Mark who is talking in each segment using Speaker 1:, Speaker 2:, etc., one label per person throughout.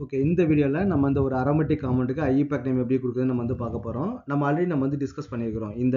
Speaker 1: Okay. இந்த வீடியோல நம்ம அந்த ஒரு அரோமேட்டிக் காம்பவுண்டுக்கு ஐயூபேக் நேம் எப்படி குடுக்குறதுன்னு நம்ம வந்து பார்க்க போறோம். நம்ம ஆல்ரெடி டிஸ்கஸ் பண்ணியிருக்கிறோம். இந்த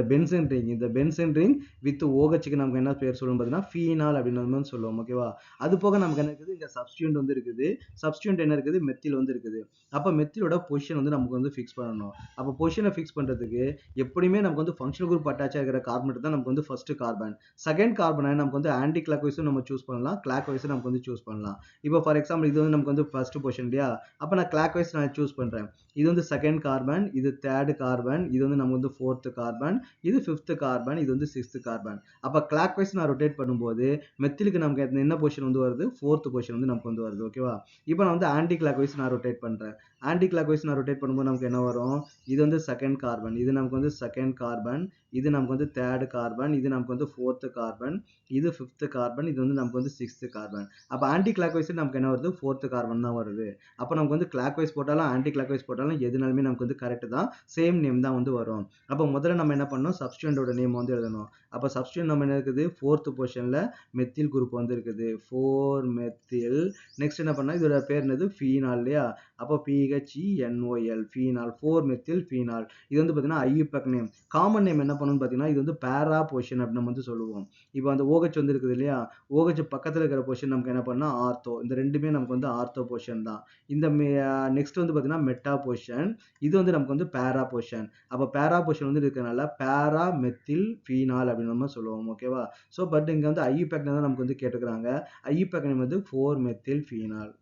Speaker 1: பென்சீன் ரிங் வித் OHக்கு நமக்கு என்ன பேர் சொல்லுவோம்னு பார்த்தீங்கன்னா, ஃபீனால் அப்படின்னு நம்ம வந்து சொல்லுவோம். ஓகேவா? அது போக நமக்கு என்ன இருக்குது, இங்க சப்ஸ்டிட்யூயன்ட் வந்து இருக்குது. சப்ஸ்டிட்யூயன்ட் என்ன இருக்குது? மெத்தில் வந்து இருக்குது. அப்ப மெத்திலோட பொசிஷன் வந்து நமக்கு வந்து ஃபிக்ஸ் பண்ணணும். அப்ப பொசிஷன ஃபிக்ஸ் பண்றதுக்கு எப்படியுமே நமக்கு வந்து ஃபங்ஷனல் குரூப் அட்டாச்சா இருக்கிற கார்பன் தான் நமக்கு வந்து ஃபர்ஸ்ட் கார்பன். செகண்ட் கார்பன நமக்கு வந்து ஆன்டி கிளாக் வைஸும் நம்ம சூஸ் பண்ணலாம். கிளாக் வைஸும் நமக்கு வந்து சூஸ் பண்ணலாம். இப்போ ஃபார் எக்ஸாம்பிள் இது வந்து நமக்கு வந்து ஃபர்ஸ்ட் பொசிஷன் இல்லையா? அப்ப நான் கிளாக் வைஸ் நான் சூஸ் பண்றேன். இது வந்து செகண்ட் கார்பன், இது தேர்ட் கார்பன், இது வந்து நமக்கு வந்து ஃபோர்த் கார்பன், இது ஃபிஃப்த் கார்பன், இது வந்து சிக்ஸ்த் கார்பன். அப்ப கிளாக் வைஸ் நான் ரொட்டேட் பண்ணும்போது மெத்திலுக்கு நமக்கு என்ன பொசிஷன் வந்து வருது? ஃபோர்த் பொசிஷன் வந்து நமக்கு வந்து வருது. ஓகேவா? இப்போ நான் வந்து ஆன்டி கிளாக் வைஸ் நான் ரொட்டேட் பண்றேன். ஆன்டி கிளாக் வைஸ் நான் ரொட்டேட் பண்ணும்போது நமக்கு என்ன வரும்? இது வந்து செகண்ட் கார்பன், இது நமக்கு வந்து செகண்ட் கார்பன், இது நமக்கு வந்து தேர்ட் கார்பன், இது நமக்கு வந்து ஃபோர்த் கார்பன், இது ஃபிஃப்த் கார்பன், இது வந்து நமக்கு வந்து சிக்ஸ்த் கார்பன். அப்ப ஆன்டி கிளாக் வைஸ் நமக்கு என்ன வருது? ஃபோர்த் கார்பன் தான் வருது. அப்ப நமக்கு வந்து கிளாக் வைஸ் போட்டாலும் ஆன்டி கிளாக் வைஸ் போட்டாலும் எதுனாலுமே நமக்கு வந்து கரெக்ட் தான். சேம் நேம் தான் வந்து வரும். அப்ப முதல்ல நம்ம என்ன பண்ணணும்? சப்ஸ்டிட்யூயன்ட்டோட நேம் வந்து எழுதணும். அப்ப சப்ஸ்டிட்யூயன்ட் நம்ம என்ன இருக்குது? ஃபோர்த் பொசிஷன்ல மெத்தில் குரூப் வந்து இருக்குது. 4 மெத்தில். நெக்ஸ்ட் என்ன பண்ணா இதோட பேர் என்னது? ஃபீனால் இல்லையா? அப்போ PHENOL ஃபீனால் 4 மெத்தில் ஃபீனால். இது வந்து பார்த்தீங்கன்னா ஐயூபேக் நேம். காமன் நேம் என்ன பண்ணும்னு பார்த்தீங்கன்னா, இது வந்து பேரா பொசிஷன் அப்படின்னு நம்ம வந்து சொல்லுவோம். இப்போ அந்த OH வந்து இருக்குது இல்லையா? OH பக்கத்துல இருக்கிற பொசிஷன் நமக்கு என்ன பண்ணா ஆர்த்தோ. இந்த 2மே நமக்கு வந்து ஆர்த்தோ பொசிஷன் தான். இந்த நெக்ஸ்ட் வந்து பார்த்தீங்கன்னா மெட்டா பொசிஷன். இது வந்து நமக்கு வந்து பேரா பொசிஷன். அப்ப பேரா பொசிஷன் வந்து இருக்கனால பேரா மெத்தில் ஃபீனால் அப்படின்னு நம்ம சொல்லுவோம். ஓகேவா? ஸோ பட் இங்க வந்து ஐயூபேக் தான் நமக்கு வந்து கேட்டுக்கிறாங்க. ஐயூபேக் நேம் வந்து 4 மெத்தில் ஃபீனால்.